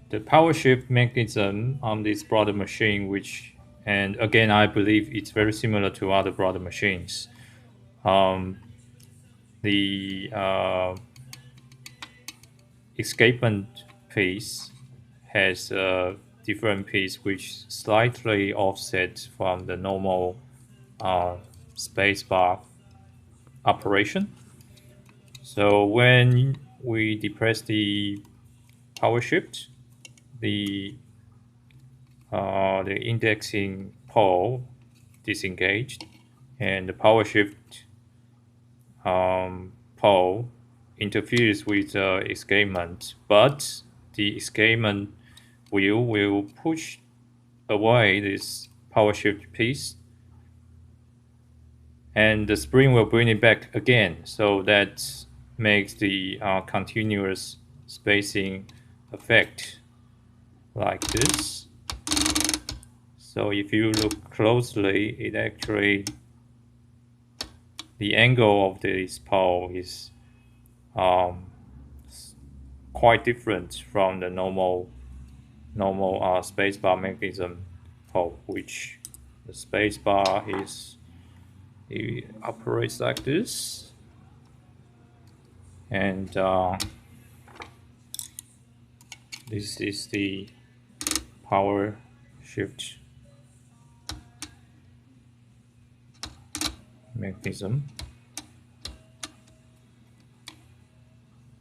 the power shift mechanism on this brother machine, which, and again, I believe it's very similar to other brother machines. Um, the escapement piece has a different piece which slightly offset from the normal spacebar operation. So when we depress the power shift, the the indexing pole disengaged, and the power shift pole interferes with the escapement, but the escapement wheel will push away this power shift piece, and the spring will bring it back again. So that makes the continuous spacing effect like this. So if you look closely, it actually, the angle of this pole is um, quite different from the normal spacebar mechanism pole, which the spacebar is, it operates like this, and this is the power shift mechanism.